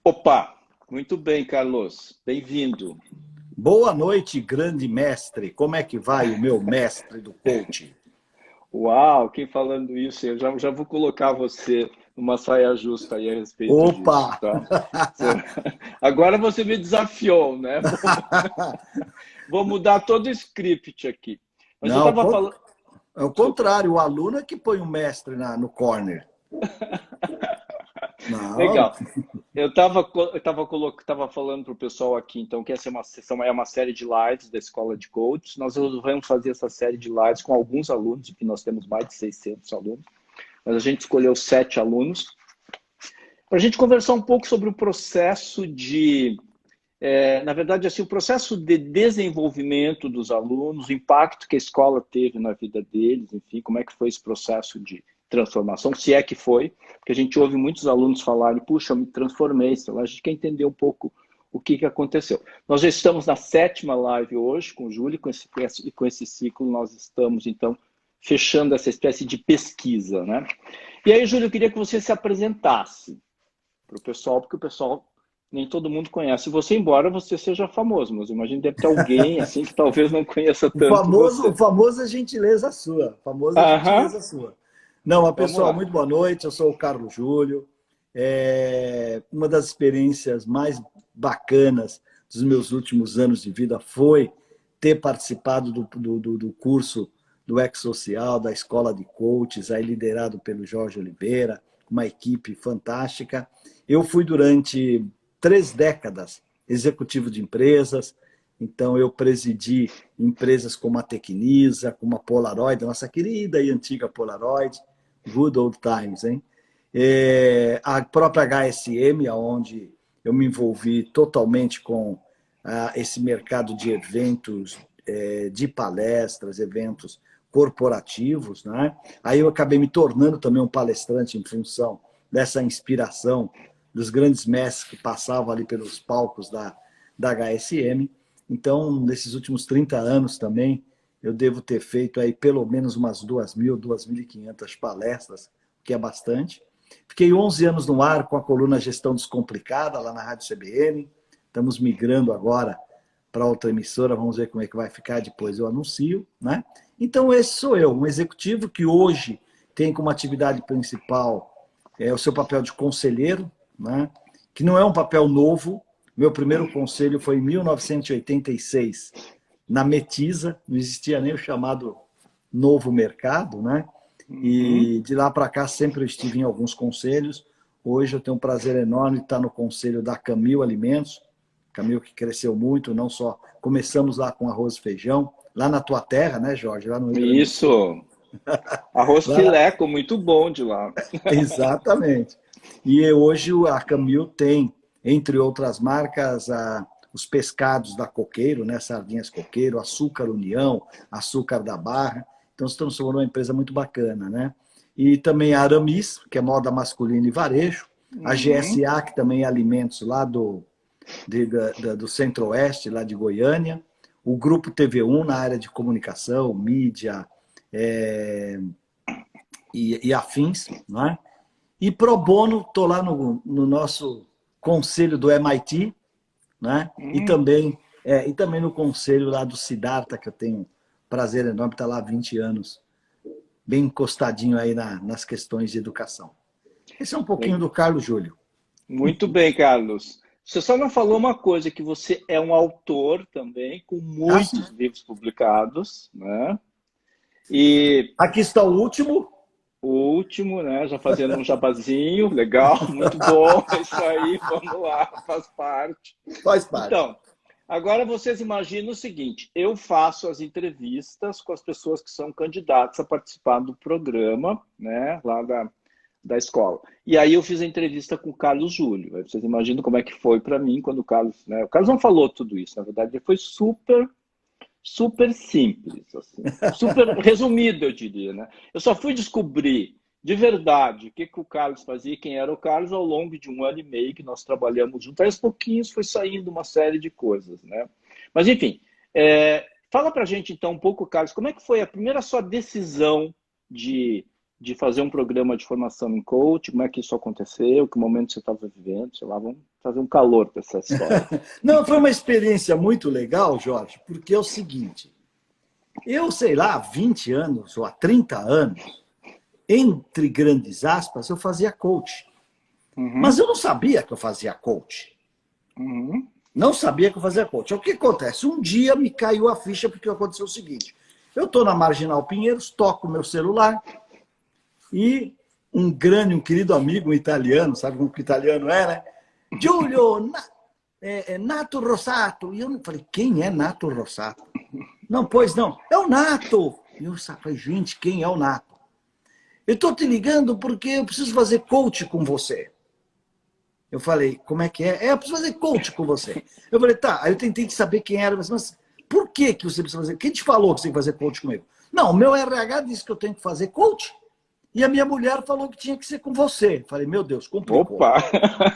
Opa, muito bem, Carlos. Bem-vindo. Boa noite, grande mestre. Como é que vai o meu mestre do coaching? Uau, quem falando isso? Eu já vou colocar você numa saia justa aí a respeito Opa! disso, tá? Você- Agora você me desafiou, né? Vou mudar todo o script aqui. Mas eu Não, estava falando. é o Desculpa. contrário, o aluno é que põe o mestre no corner. Não, Legal. Eu tava falando para o pessoal aqui, então, que essa é uma sessão, é uma série de lives da Escola de Coaches. Nós vamos fazer essa série de lives com alguns alunos, aqui nós temos mais de 600 alunos, mas a gente escolheu 7 alunos, para a gente conversar um pouco sobre o processo na verdade, assim, o processo de desenvolvimento dos alunos, o impacto que a escola teve na vida deles, enfim, como é que foi esse processo de transformação, se é que foi, porque a gente ouve muitos alunos falarem, puxa, eu me transformei, sei lá, a gente quer entender um pouco o que aconteceu. Nós já estamos na 7ª live hoje com o Júlio, com esse ciclo nós estamos, então, fechando essa espécie de pesquisa, né? E aí, Júlio, eu queria que você se apresentasse para o pessoal, porque o pessoal nem todo mundo conhece você, embora você seja famoso, mas eu imagino que deve ter alguém assim que talvez não conheça tanto o você. famoso é gentileza sua. Famoso é Aham, gentileza sua. Não, mas, vamos pessoal, lá. muito boa noite. Eu sou o Carlos Júlio. Uma das experiências mais bacanas dos meus últimos anos de vida foi ter participado do curso do Ex-Social, da Escola de Coaches, aí liderado pelo Jorge Oliveira, uma equipe fantástica. Eu fui durante 3 décadas executivo de empresas, então eu presidi empresas como a Tecnisa, como a Polaroid, nossa querida e antiga Polaroid, good old times, hein? A própria HSM, onde eu me envolvi totalmente com esse mercado de eventos, de palestras, eventos corporativos, né? Aí eu acabei me tornando também um palestrante em função dessa inspiração dos grandes mestres que passavam ali pelos palcos da HSM. Então, nesses últimos 30 anos também, eu devo ter feito aí pelo menos umas 2.000, 2.500 palestras, que é bastante. Fiquei 11 anos no ar com a coluna Gestão Descomplicada, lá na Rádio CBN. Estamos migrando agora para outra emissora, vamos ver como é que vai ficar, depois eu anuncio, né? Então, esse sou eu, um executivo que hoje tem como atividade principal o seu papel de conselheiro, né? Que não é um papel novo. Meu primeiro conselho foi em 1986, na Metisa, não existia nem o chamado novo mercado, né? Uhum. E de lá para cá sempre eu estive em alguns conselhos. Hoje eu tenho um prazer enorme de estar no conselho da Camil Alimentos, Camil que cresceu muito, não só começamos lá com arroz e feijão, lá na tua terra, né, Jorge, lá no Rio Grande do Sul. Isso. Arroz Lá, fileco, muito bom de lá. exatamente. E hoje a Camil tem, entre outras marcas, os pescados da Coqueiro, né? Sardinhas Coqueiro, Açúcar União, Açúcar da Barra. Então se transformou numa empresa muito bacana, né? E também a Aramis, que é moda masculina e varejo, a Uhum. GSA, que também é alimentos lá do Centro-Oeste, lá de Goiânia, o Grupo TV1 na área de comunicação, mídia e afins, né? E pro bono, estou lá no nosso conselho do MIT, né? Uhum. E também no conselho lá do Siddhartha, que eu tenho prazer enorme de estar lá há 20 anos, bem encostadinho aí nas questões de educação. Esse é um pouquinho do Carlos Júlio. Muito bem, Carlos. Você só não falou uma coisa, que você é um autor também, com Ah, sim. muitos livros publicados, né? E Aqui está o último. o último, né? Já fazendo um jabazinho, legal, muito bom, é isso aí, vamos lá, faz parte. Faz parte. Então, agora vocês imaginam o seguinte: eu faço as entrevistas com as pessoas que são candidatas a participar do programa, né? Lá da escola. E aí eu fiz a entrevista com o Carlos Júlio. Aí vocês imaginam como é que foi para mim quando o Carlos, né? O Carlos não falou tudo isso, na verdade, ele foi super simples, assim, super resumido, eu diria, né? Eu só fui descobrir de verdade o que o Carlos fazia, quem era o Carlos, ao longo de 1 ano e meio que nós trabalhamos juntos. Aí, aos pouquinhos, foi saindo uma série de coisas, né? Mas, enfim, fala pra gente, então, um pouco, Carlos, como é que foi a primeira sua decisão de, de fazer um programa de formação em coach, como é que isso aconteceu, que momento você estava vivendo, sei lá, vamos fazer um calor para essa história. Não, foi uma experiência muito legal, Jorge, porque é o seguinte, eu, sei lá, há 20 anos ou há 30 anos, entre grandes aspas, eu fazia coach. Mas eu não sabia que eu fazia coach. Não sabia que eu fazia coach. O que acontece? Um dia me caiu a ficha porque aconteceu o seguinte. Eu estou na Marginal Pinheiros, toco o meu celular e um querido amigo, um italiano, sabe como que italiano é, né? Giulio, Nato Rossato. E eu falei, quem é Nato Rossato? Não, pois não. É o Nato. E eu falei, gente, quem é o Nato? Eu estou te ligando porque eu preciso fazer coach com você. Eu falei, como é que é? Eu preciso fazer coach com você. Eu falei, tá. Aí eu tentei saber quem era, mas por que você precisa fazer? Quem te falou que você tem que fazer coach comigo? Não, o meu RH disse que eu tenho que fazer coach e a minha mulher falou que tinha que ser com você. Eu falei, meu Deus, complicou. Opa!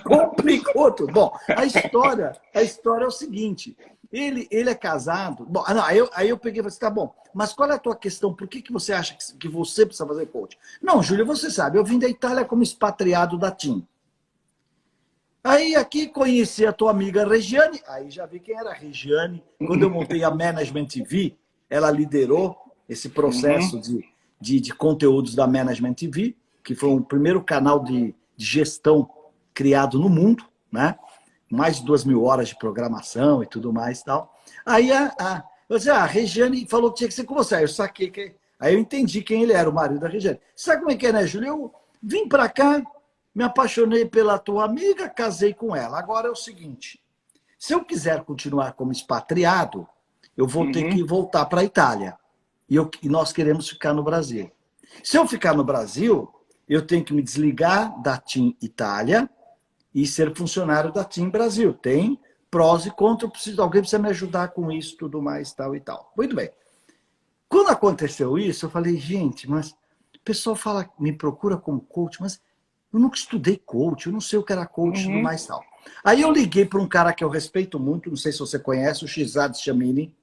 Complicou tudo. Bom, a história é o seguinte. Ele é casado. Bom, não, aí eu peguei e falei assim, tá bom, mas qual é a tua questão? Por que você acha que você precisa fazer coach? Não, Júlia, você sabe, eu vim da Itália como expatriado da TIM. Aí aqui conheci a tua amiga Regiane, aí já vi quem era a Regiane. Quando eu montei a Management TV, ela liderou esse processo de conteúdos da Management TV, que foi o primeiro canal de gestão criado no mundo, né? Mais de 2.000 horas de programação e tudo mais e tal. Aí a Regiane falou que tinha que ser com você. Aí eu saquei aí eu entendi quem ele era, o marido da Regiane. Sabe como é que é, né, Júlio? Eu vim para cá, me apaixonei pela tua amiga, casei com ela. Agora é o seguinte, se eu quiser continuar como expatriado, eu vou ter que voltar para a Itália. E nós queremos ficar no Brasil. Se eu ficar no Brasil, eu tenho que me desligar da TIM Itália e ser funcionário da TIM Brasil. Tem prós e contras, alguém precisa me ajudar com isso, tudo mais, tal e tal. Muito bem. Quando aconteceu isso, eu falei, gente, mas o pessoal fala, me procura como coach, mas eu nunca estudei coach, eu não sei o que era coach e tudo mais tal. Aí eu liguei para um cara que eu respeito muito, não sei se você conhece, o Shizad Chamini.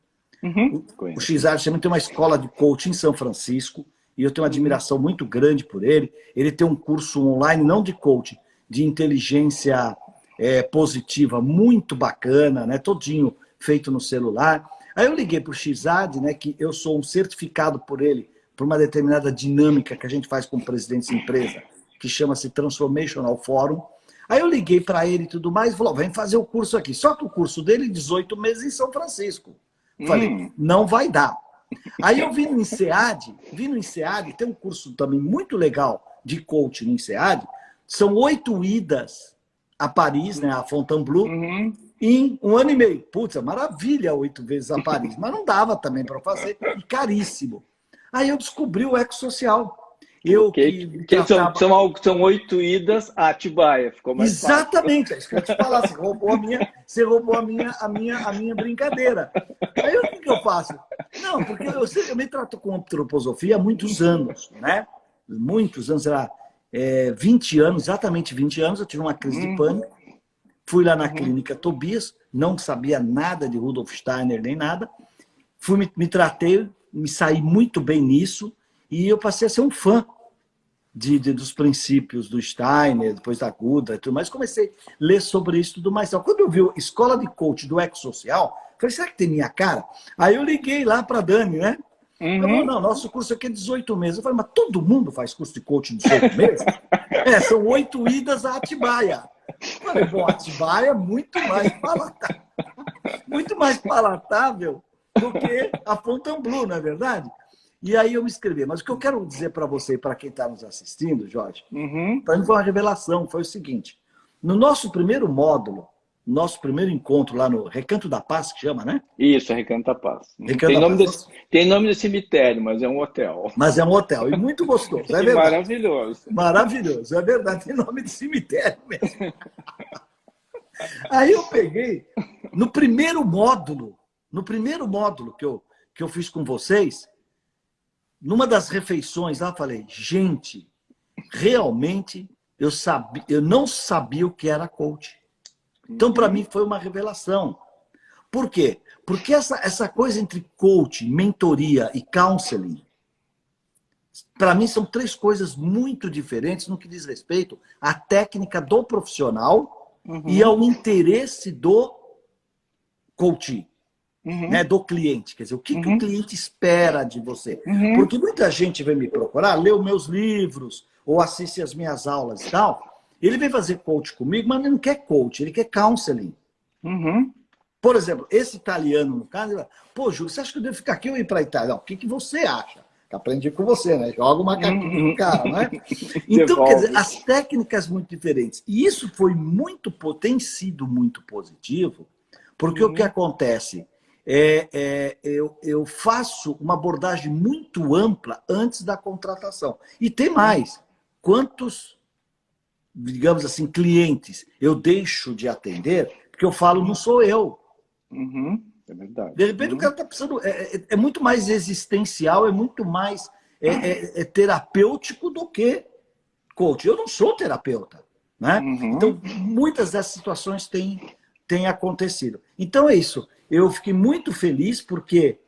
O Shizad Chamini tem uma escola de coach em São Francisco e eu tenho uma admiração muito grande por ele. Ele tem um curso online, não de coach, de inteligência positiva, muito bacana, né? Todinho feito no celular. Aí eu liguei para o Shizad, né, que eu sou um certificado por ele, por uma determinada dinâmica que a gente faz com presidentes de empresa, que chama-se Transformational Forum. Aí eu liguei para ele e tudo mais, e falou, vem fazer o curso aqui. Só que o curso dele, 18 meses em São Francisco. Falei, não vai dar. Aí eu vim no INSEAD, tem um curso também muito legal de coaching no INSEAD, são 8 idas a Paris, né, a Fontainebleau, em 1 ano e meio. Putz, maravilha, 8 vezes a Paris, mas não dava também para fazer, e caríssimo. Aí eu descobri o ecossocial. São 8 idas a Atibaia, ficou mais Exatamente, fácil. É isso que eu te falar, você roubou a minha brincadeira. Aí o que eu faço? Não, porque eu me trato com antroposofia há muitos anos, né? Muitos anos, sei lá, 20 anos, exatamente 20 anos, eu tive uma crise de pânico, fui lá na clínica Tobias, não sabia nada de Rudolf Steiner nem nada, me tratei, me saí muito bem nisso, e eu passei a ser um fã dos princípios do Steiner, depois da Gudra e tudo mais. Comecei a ler sobre isso e tudo mais. Então, quando eu vi a escola de coach do Ecossocial, falei, será que tem minha cara? Aí eu liguei lá para a Dani, né? Ela falou, não, nosso curso aqui é 18 meses. Eu falei, mas todo mundo faz curso de coaching de 18 meses? São 8 idas a Atibaia. Eu falei, bom, Atibaia é muito mais palatável do que a Fontainebleau, não é verdade? E aí eu me inscrevi. Mas o que eu quero dizer para você e para quem está nos assistindo, Jorge, para mim foi uma revelação, foi o seguinte. No nosso primeiro módulo, nosso primeiro encontro lá no Recanto da Paz, que chama, né? Isso, é Recanto da Paz. Tem nome de cemitério, mas é um hotel. Mas é um hotel, e muito gostoso, é verdade. Maravilhoso. Maravilhoso, é verdade, tem nome de cemitério mesmo. Aí eu peguei, no primeiro módulo que eu fiz com vocês, numa das refeições lá, eu falei, gente, realmente eu não sabia o que era coach. Então, para mim, foi uma revelação. Por quê? Porque essa coisa entre coaching, mentoria e counseling Para mim, são três coisas muito diferentes no que diz respeito à técnica do profissional e ao interesse do coach, né, do cliente. Quer dizer, o que o cliente espera de você? Porque muita gente vem me procurar, lê os meus livros ou assiste as minhas aulas e tal. Ele vem fazer coach comigo, mas ele não quer coach, ele quer counseling. Por exemplo, esse italiano, no caso, ele fala, pô, Júlio, você acha que eu devo ficar aqui ou ir para a Itália? Não, o que você acha? Aprendi com você, né? Joga o macaquinho no cara, né? Então, quer dizer, as técnicas muito diferentes. E isso foi tem sido muito positivo, porque o que acontece? Eu faço uma abordagem muito ampla antes da contratação. E tem mais. Quantos, digamos assim, clientes eu deixo de atender, porque eu falo, não sou eu. É verdade. De repente o cara está precisando... É muito mais existencial, é muito mais terapêutico do que coach. Eu não sou terapeuta, né? Então, muitas dessas situações têm acontecido. Então, é isso. Eu fiquei muito feliz porque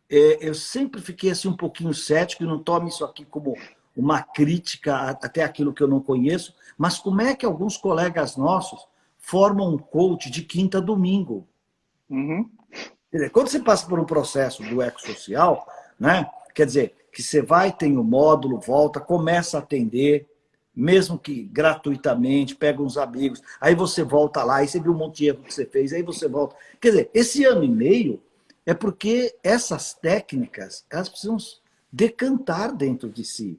eu sempre fiquei assim, um pouquinho cético, e não tome isso aqui como uma crítica até aquilo que eu não conheço, mas como é que alguns colegas nossos formam um coach de quinta a domingo? Quando você passa por um processo do ecossocial, né, quer dizer, que você vai, tem o módulo, volta, começa a atender, mesmo que gratuitamente, pega uns amigos, aí você volta lá, aí você viu um monte de erro que você fez, aí você volta. Quer dizer, esse ano e meio é porque essas técnicas, elas precisam decantar dentro de si.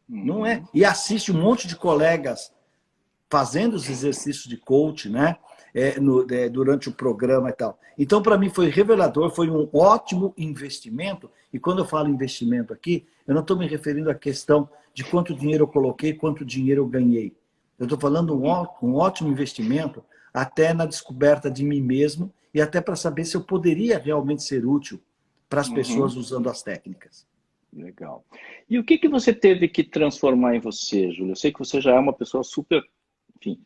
Não é? E assiste um monte de colegas fazendo os exercícios de coach, né? Durante o programa e tal. Então, para mim, foi revelador, foi um ótimo investimento. E quando eu falo investimento aqui, eu não estou me referindo à questão de quanto dinheiro eu coloquei, quanto dinheiro eu ganhei. Eu estou falando um ótimo investimento até na descoberta de mim mesmo e até para saber se eu poderia realmente ser útil para as pessoas usando as técnicas. Legal. E o que você teve que transformar em você, Júlio? Eu sei que você já é uma pessoa super, enfim,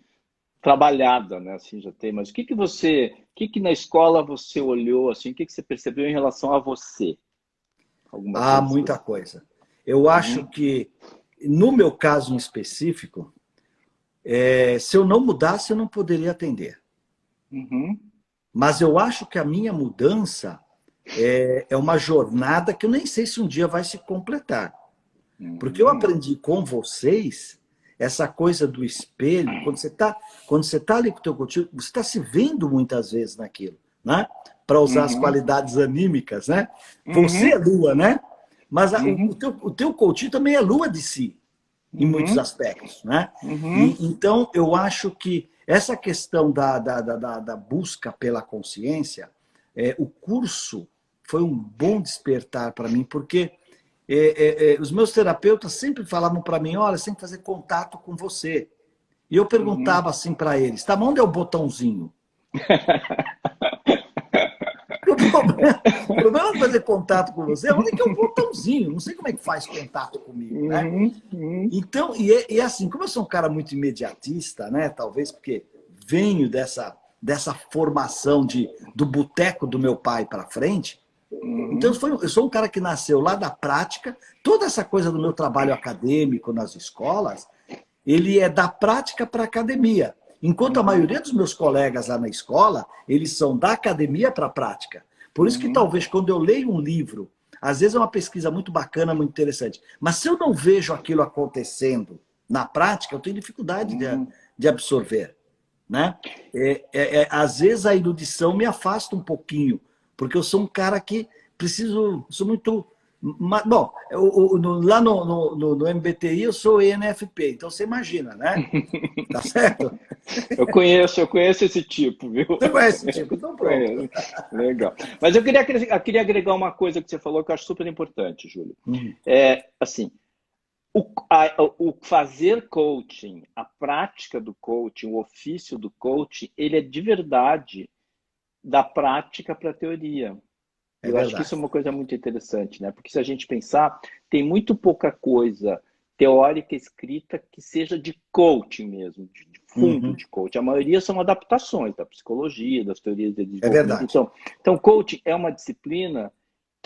trabalhada, né? Assim, já tem, mas o que na escola você olhou, assim, o que você percebeu em relação a você? Alguma coisa? Muita coisa. Eu acho que, no meu caso em específico, se eu não mudasse, eu não poderia atender. Mas eu acho que a minha mudança é uma jornada que eu nem sei se um dia vai se completar. Porque eu aprendi com vocês essa coisa do espelho. Quando você tá ali com o teu contigo, você está se vendo muitas vezes naquilo, né? Para usar as qualidades anímicas, né? Você é lua, né? Mas o teu coach também é lua de si, em muitos aspectos, né? Então, eu acho que essa questão da busca pela consciência, o curso foi um bom despertar para mim, porque os meus terapeutas sempre falavam para mim, olha, você tem que fazer contato com você. E eu perguntava assim para eles, tá, onde é o botãozinho? O problema de fazer contato com você é onde é que é o botãozinho. Não sei como é que faz contato comigo, né? Então, e assim, como eu sou um cara muito imediatista, né? Talvez porque venho dessa formação do boteco do meu pai para frente. Então, eu sou um cara que nasceu lá da prática. Toda essa coisa do meu trabalho acadêmico nas escolas, ele é da prática para a academia. Enquanto a maioria dos meus colegas lá na escola, eles são da academia para a prática. Por isso que talvez quando eu leio um livro, às vezes é uma pesquisa muito bacana, muito interessante, mas se eu não vejo aquilo acontecendo na prática, eu tenho dificuldade de absorver, né? Às vezes a erudição me afasta um pouquinho, porque eu sou um cara que sou muito... Bom, lá no MBTI eu sou ENFP, então você imagina, né? Tá certo? Eu conheço esse tipo, viu? Você conhece esse tipo, então pronto. Legal. Mas eu queria agregar uma coisa que você falou que eu acho super importante, Júlio. Assim, o fazer coaching, a prática do coaching, o ofício do coaching, ele é de verdade da prática para a teoria. Eu acho que isso é uma coisa muito interessante, né? Porque se a gente pensar, tem muito pouca coisa teórica escrita que seja de coaching mesmo, de fundo de coaching. A maioria são adaptações da psicologia, das teorias de desenvolvimento. Então, coaching é uma disciplina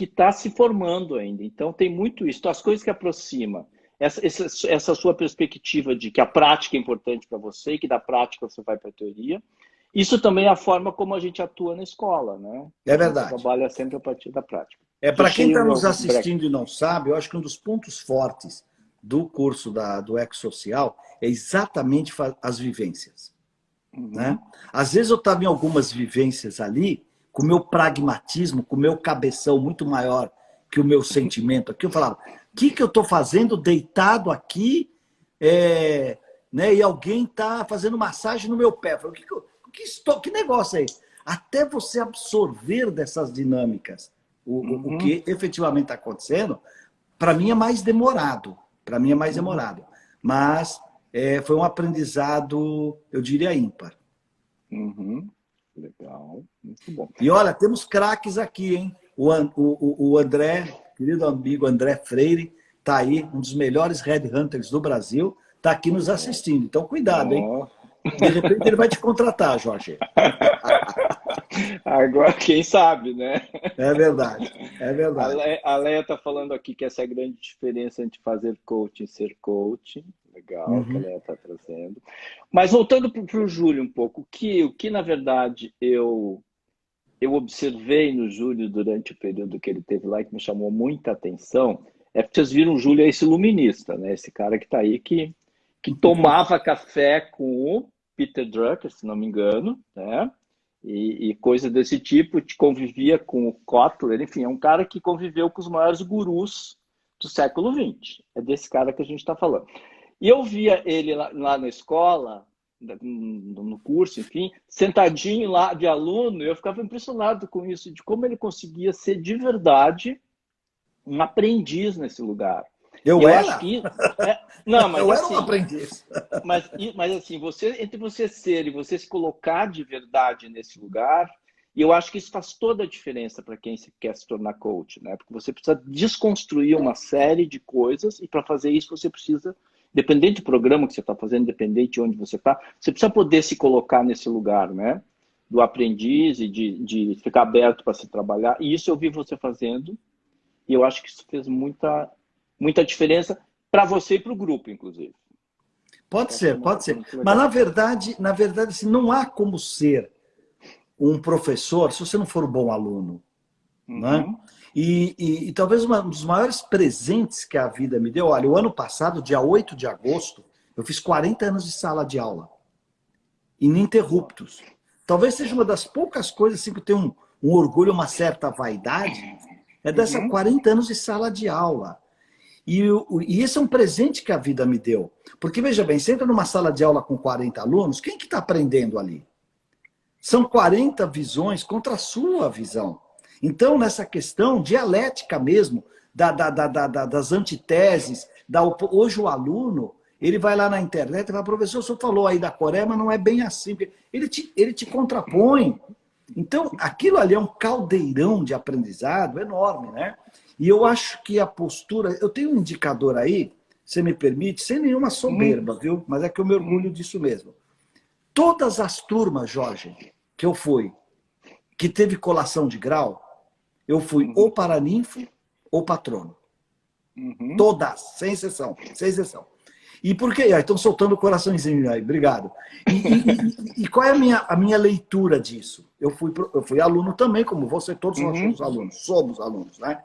que está se formando ainda. Então, tem muito isso. Então, as coisas que aproximam. Essa sua perspectiva de que a prática é importante para você e que da prática você vai para a teoria. Isso também é a forma como a gente atua na escola, né? É A gente verdade. trabalha sempre a partir da prática. Para quem está nos assistindo e não sabe, eu acho que um dos pontos fortes do curso do Ecosocial é exatamente as vivências. Né? Às vezes eu estava em algumas vivências ali, com o meu pragmatismo, com o meu cabeção muito maior que o meu sentimento aqui, eu falava, o que eu estou fazendo deitado aqui né, e alguém está fazendo massagem no meu pé? Eu falei, que negócio é esse? Até você absorver dessas dinâmicas o que efetivamente está acontecendo, para mim é mais demorado. Para mim é mais demorado. Mas foi um aprendizado, eu diria, ímpar. Legal, muito bom. E olha, temos craques aqui, hein? O André, querido amigo André Freire, está aí, um dos melhores headhunters do Brasil, está aqui nos assistindo. Então, cuidado, hein? De repente ele vai te contratar, Jorge. Agora, quem sabe, né? É verdade, é verdade. A Leia está falando aqui que essa é a grande diferença entre fazer coaching e ser coaching. Legal, que a Leia está trazendo. Mas voltando para o Júlio um pouco, o que na verdade eu observei no Júlio durante o período que ele teve lá, que me chamou muita atenção, é porque vocês viram o Júlio, esse iluminista, né? Esse cara que está aí, que tomava café com o Peter Drucker, se não me engano, né? E coisa desse tipo, convivia com o Kotler, enfim, é um cara que conviveu com os maiores gurus do século XX. É desse cara que a gente está falando. E eu via ele lá na escola, no curso, enfim, sentadinho lá de aluno, e eu ficava impressionado com isso, de como ele conseguia ser de verdade um aprendiz nesse lugar. Eu era? Acho que, não, mas eu assim, era um aprendiz. Mas assim, entre você ser e você se colocar de verdade nesse lugar, e eu acho que isso faz toda a diferença para quem quer se tornar coach, né? Porque você precisa desconstruir uma série de coisas, e para fazer isso você precisa, independente do programa que você está fazendo, independente de onde você está, você precisa poder se colocar nesse lugar, né? Do aprendiz e de ficar aberto para se trabalhar. E isso eu vi você fazendo, e eu acho que isso fez muita diferença para você e para o grupo, inclusive. Pode ser. Mas, na verdade assim, não há como ser um professor se você não for um bom aluno. Né? E talvez um dos maiores presentes que a vida me deu, olha, o ano passado, dia 8 de agosto, eu fiz 40 anos de sala de aula, ininterruptos. Talvez seja uma das poucas coisas assim, que eu tenho um orgulho, uma certa vaidade, é dessa 40 anos de sala de aula. E esse é um presente que a vida me deu. Porque, veja bem, você entra numa sala de aula com 40 alunos, quem que está aprendendo ali? São 40 visões contra a sua visão. Então, nessa questão dialética mesmo, das antiteses, hoje o aluno, ele vai lá na internet e fala, professor, o senhor falou aí da Coreia, mas não é bem assim. Ele te contrapõe. Então, aquilo ali é um caldeirão de aprendizado enorme, né? E eu acho que a postura... Eu tenho um indicador aí, se me permite, sem nenhuma soberba, viu? Mas é que eu me orgulho disso mesmo. Todas as turmas, Jorge, que eu fui, que teve colação de grau, eu fui ou paraninfo ou patrono. Todas, sem exceção, sem exceção. E por quê? Estão soltando o coraçãozinho aí, obrigado. E qual é a minha leitura disso? Eu fui aluno também, como você, todos nós somos alunos, né?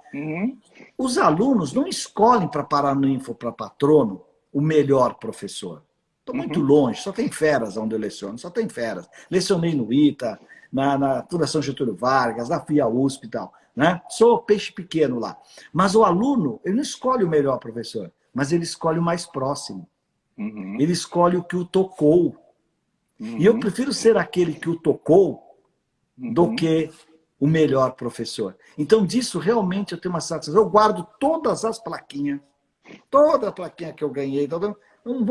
Os alunos não escolhem para paraninfo ou para patrono o melhor professor. Estou muito longe, só tem feras onde eu leciono, só tem feras. Lecionei no ITA, na Fundação Getúlio Vargas, na FIA USP e tal. Né? Sou peixe pequeno lá. Mas o aluno, ele não escolhe o melhor professor, mas ele escolhe o mais próximo. Ele escolhe o que o tocou. E eu prefiro ser aquele que o tocou do que o melhor professor. Então, disso realmente eu tenho uma satisfação. Eu guardo todas as plaquinhas, toda a plaquinha que eu ganhei,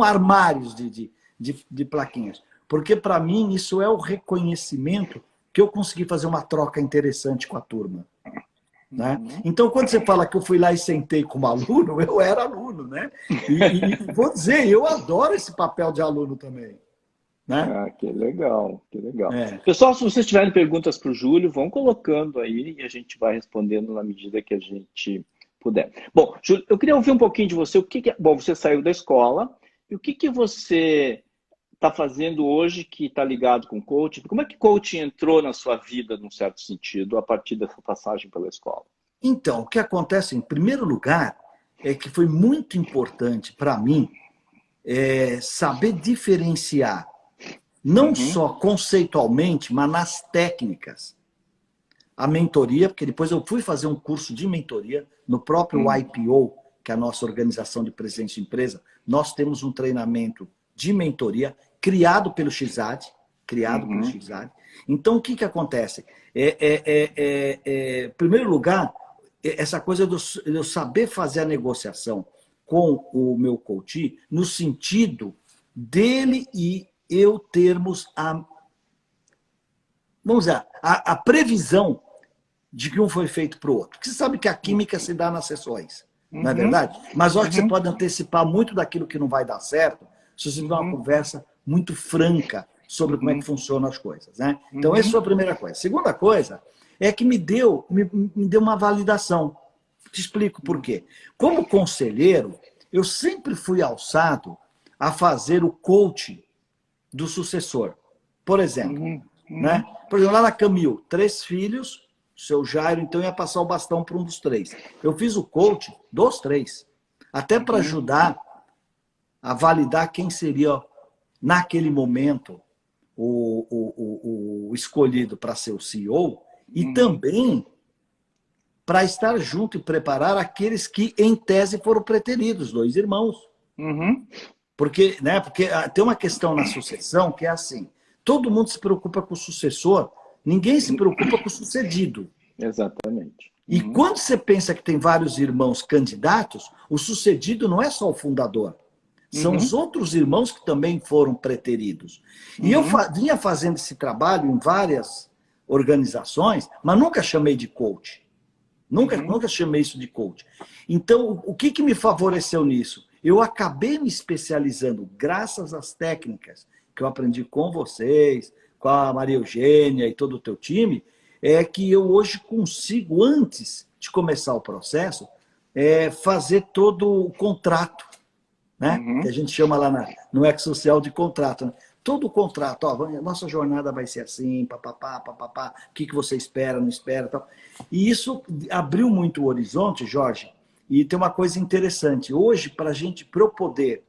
armários de plaquinhas. Porque, para mim, isso é o reconhecimento que eu consegui fazer uma troca interessante com a turma. Né? Então, quando você fala que eu fui lá e sentei como aluno, eu era aluno. Né? E vou dizer, eu adoro esse papel de aluno também. né? Ah, que legal, que legal. É. Pessoal, se vocês tiverem perguntas para o Júlio, vão colocando aí e a gente vai respondendo na medida que a gente puder. Bom, Júlio, eu queria ouvir um pouquinho de você. Bom, você saiu da escola e o que que você está fazendo hoje que está ligado com coaching? Como é que coaching entrou na sua vida, num certo sentido, a partir dessa passagem pela escola? Então, o que acontece, em primeiro lugar, é que foi muito importante para mim saber diferenciar, não Uhum, só conceitualmente, mas nas técnicas. A mentoria, porque depois eu fui fazer um curso de mentoria no próprio uhum, IPO, que é a nossa organização de presença de empresa. Nós temos um treinamento de mentoria criado pelo XAD, criado pelo uhum, XAD. Então, o que, que acontece? Em primeiro lugar, essa coisa de eu saber fazer a negociação com o meu coach, no sentido dele e eu termos vamos dizer, a previsão de que um foi feito para o outro. Porque você sabe que a química se dá nas sessões, não é uhum, verdade? Mas eu acho que você uhum, pode antecipar muito daquilo que não vai dar certo se você tiver uma uhum, conversa muito franca sobre como é que uhum, funcionam as coisas, né? Então, essa uhum, foi a primeira coisa. Segunda coisa é que me deu uma validação. Te explico por uhum, quê. Como conselheiro, eu sempre fui alçado a fazer o coach do sucessor. Por exemplo, uhum, né? uhum, Por exemplo, lá na Camil, 3 filhos, o seu Jairo, então, ia passar o bastão para um dos 3. Eu fiz o coach dos 3, até para uhum, ajudar a validar quem seria, naquele momento, o escolhido para ser o CEO e uhum, também para estar junto e preparar aqueles que, em tese, foram preteridos, 2 irmãos. uhum. Porque tem uma questão na sucessão que é assim: todo mundo se preocupa com o sucessor, ninguém se preocupa com o sucedido. Exatamente. E Uhum, quando você pensa que tem vários irmãos candidatos, o sucedido não é só o fundador, são os uhum, outros irmãos que também foram preteridos. E eu uhum, vinha fazendo esse trabalho em várias organizações, mas nunca chamei de coach. uhum, Nunca chamei isso de coach. Então, o que, que me favoreceu nisso? Eu acabei me especializando, graças às técnicas que eu aprendi com vocês, com a Maria Eugênia e todo o teu time, é que eu hoje consigo, antes de começar o processo, fazer todo o contrato, né? Que a uhum, gente chama lá no ex-social de contrato. Né? Todo o contrato, ó, nossa jornada vai ser assim, papapá, papapá, o que você espera, não espera, tal. E isso abriu muito o horizonte, Jorge, e tem uma coisa interessante. Hoje, para eu poder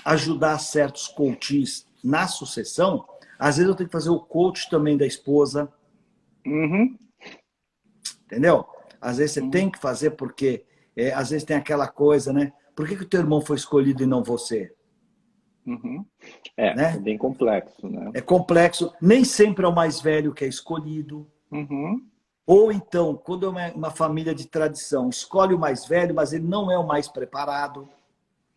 ajudar certos coaches na sucessão, às vezes eu tenho que fazer o coach também da esposa, uhum, entendeu? Às vezes você uhum, tem que fazer porque, às vezes tem aquela coisa, né? Por que o teu irmão foi escolhido e não você? uhum. É Né? bem complexo, né? É complexo, nem sempre é o mais velho que é escolhido. Uhum, Ou então, quando é uma família de tradição, escolhe o mais velho, mas ele não é o mais preparado.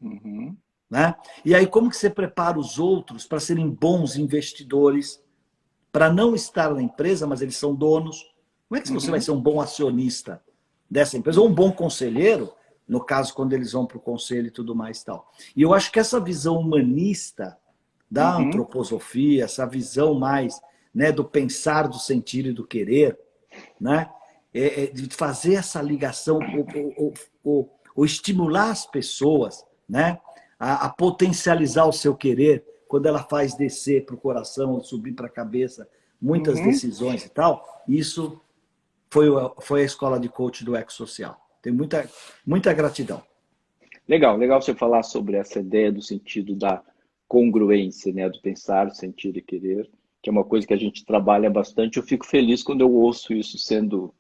uhum, Né? E aí, como que você prepara os outros para serem bons investidores, para não estar na empresa, mas eles são donos? Como é que você vai uhum, ser um bom acionista dessa empresa? Ou um bom conselheiro, no caso, quando eles vão para o conselho e tudo mais e tal. E eu acho que essa visão humanista da uhum, antroposofia, essa visão mais, né, do pensar, do sentir e do querer, né, de fazer essa ligação, ou estimular as pessoas, né, a potencializar o seu querer, quando ela faz descer para o coração ou subir para a cabeça muitas uhum. decisões e tal, isso foi a escola de coach do Ex-Social. Tem muita gratidão. Legal, legal você falar sobre essa ideia do sentido da congruência, né? Do pensar, sentir e querer, que é uma coisa que a gente trabalha bastante. Eu fico feliz quando eu ouço isso sendo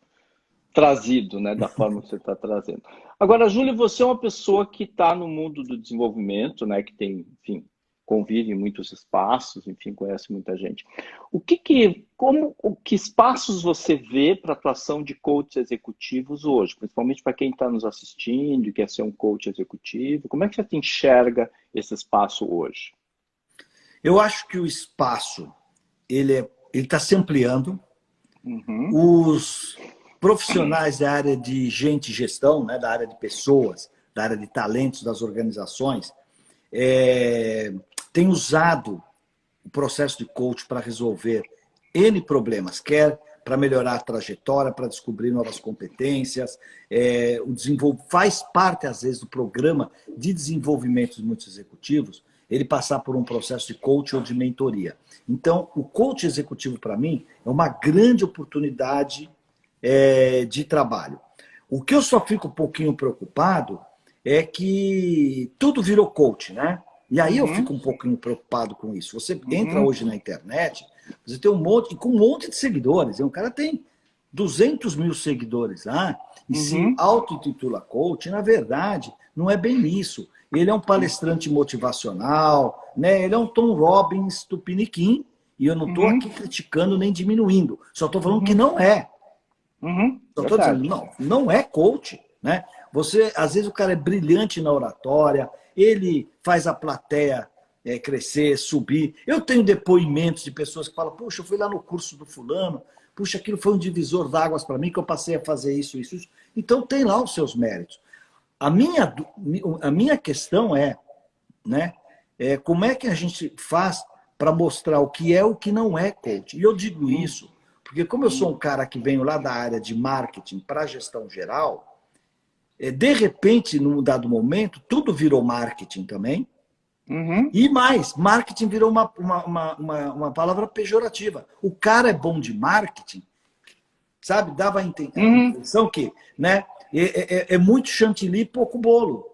trazido, né? Da forma que você está trazendo. Agora, Júlia, você é uma pessoa que está no mundo do desenvolvimento, né? Que tem, enfim, convive em muitos espaços, enfim, conhece muita gente. Que espaços você vê para a atuação de coaches executivos hoje, principalmente para quem está nos assistindo e quer ser um coach executivo? Como é que você enxerga esse espaço hoje? Eu acho que o espaço ele está se ampliando. Uhum, Os profissionais da área de gente e gestão, né, da área de pessoas, da área de talentos das organizações, têm usado processo de coach para resolver N problemas, quer para melhorar a trajetória, para descobrir novas competências, faz parte, às vezes, do programa de desenvolvimento de muitos executivos, ele passar por um processo de coach ou de mentoria. Então, o coach executivo, para mim, é uma grande oportunidade de trabalho. O que eu só fico um pouquinho preocupado é que tudo virou coach, né? E aí eu fico um pouquinho preocupado com isso. Você entra hoje na internet, você tem com um monte de seguidores. Um cara tem 200 mil seguidores lá e se auto-intitula coach. Na verdade, não é bem isso. Ele é um palestrante motivacional, né? Ele é um Tom Robbins tupiniquim, e eu não estou aqui criticando nem diminuindo. Só estou falando que não é. Só estou dizendo, não é coach, né? Às vezes o cara é brilhante na oratória, ele faz a plateia crescer, subir. Eu tenho depoimentos de pessoas que falam, puxa, eu fui lá no curso do fulano, puxa, aquilo foi um divisor d'águas para mim, que eu passei a fazer isso, isso, isso. Então tem lá os seus méritos. A minha questão né, como é que a gente faz para mostrar o que é o que não é coach? E eu digo isso porque como eu sou um cara que venho lá da área de marketing para gestão geral, de repente, num dado momento, tudo virou marketing também. E mais, marketing virou uma palavra pejorativa. O cara é bom de marketing, sabe? Dava a impressão que, né, é muito chantilly e pouco bolo.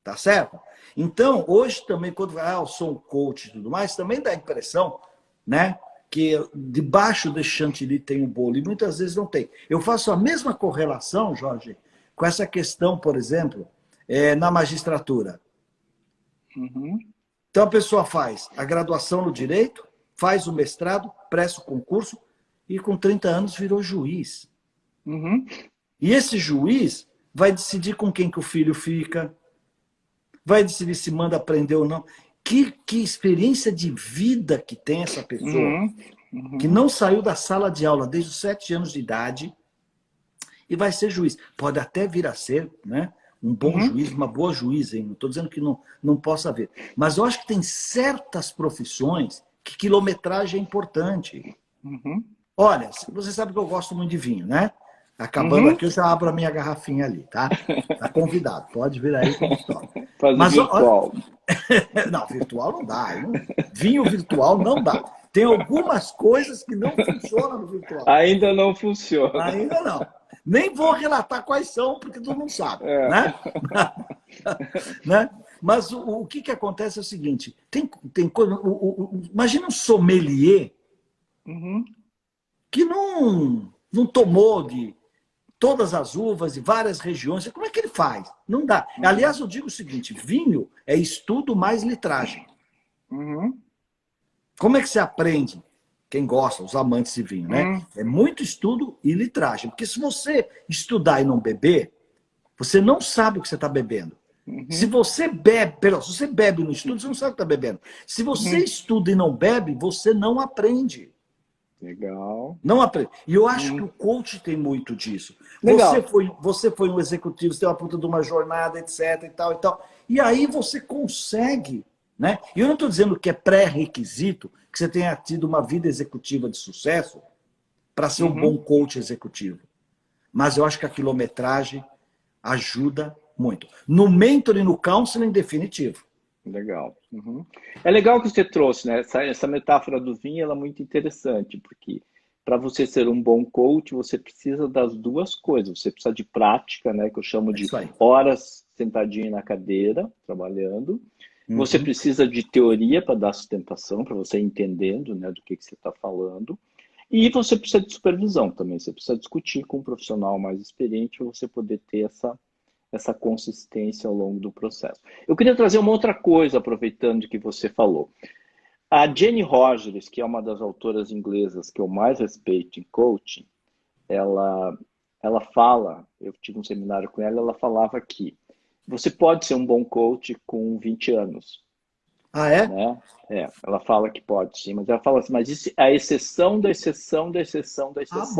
Tá certo? Então, hoje também, quando eu sou um coach e tudo mais, também dá a impressão, né, que debaixo desse chantilly tem um bolo, e muitas vezes não tem. Eu faço a mesma correlação, Jorge, com essa questão, por exemplo, na magistratura. Então a pessoa faz a graduação no direito, faz o mestrado, presta o concurso, e com 30 anos virou juiz. E esse juiz vai decidir com quem que o filho fica, vai decidir se manda aprender ou não. Que experiência de vida que tem essa pessoa, que não saiu da sala de aula desde os 7 anos de idade e vai ser juiz. Pode até vir a ser, né, um bom juiz, uma boa juíza, hein? Não estou dizendo que não possa haver. Mas eu acho que tem certas profissões que quilometragem é importante. Olha, você sabe que eu gosto muito de vinho, né? Acabando aqui, eu já abro a minha garrafinha ali, tá? Tá convidado, pode vir aí que a gente toma. Mas virtual. Não, virtual não dá. Vinho virtual não dá. Tem algumas coisas que não funcionam no virtual. Ainda não funciona. Ainda não. Nem vou relatar quais são, porque tu não sabe. Né? Né? Mas o que acontece é o seguinte: tem coisa. Imagina um sommelier que não tomou de todas as uvas de várias regiões. Como é que ele faz? Não dá. Aliás, eu digo o seguinte: vinho é estudo mais litragem. Como é que se aprende? Quem gosta, os amantes de vinho, né? É muito estudo e litragem. Porque se você estudar e não beber, você não sabe o que você está bebendo. Se você bebe no estudo, você não sabe o que está bebendo. Se você estuda e não bebe, você não aprende. Legal. Não aprende. E eu acho que o coach tem muito disso. Você foi um executivo, você tem uma puta de uma jornada, etc. e tal, e tal. E aí você consegue, né? E eu não estou dizendo que é pré-requisito que você tenha tido uma vida executiva de sucesso para ser um bom coach executivo. Mas eu acho que a quilometragem ajuda muito. No mentor e no counseling, definitivo. Legal. É legal que você trouxe, né? Essa metáfora do vinho, ela é muito interessante, porque para você ser um bom coach, você precisa das duas coisas. Você precisa de prática, né? Que eu chamo de horas sentadinho na cadeira, trabalhando. Você precisa de teoria para dar sustentação, para você ir entendendo, né, do que você está falando. E você precisa de supervisão também. Você precisa discutir com um profissional mais experiente para você poder ter essa consistência ao longo do processo. Eu queria trazer uma outra coisa, aproveitando que você falou. A Jenny Rogers, que é uma das autoras inglesas que eu mais respeito em coaching, ela fala, eu tive um seminário com ela, ela falava que você pode ser um bom coach com 20 anos. Ah, é? Né? Ela fala que pode sim, mas ela fala assim, mas isso é a exceção da exceção da exceção da exceção. Ah,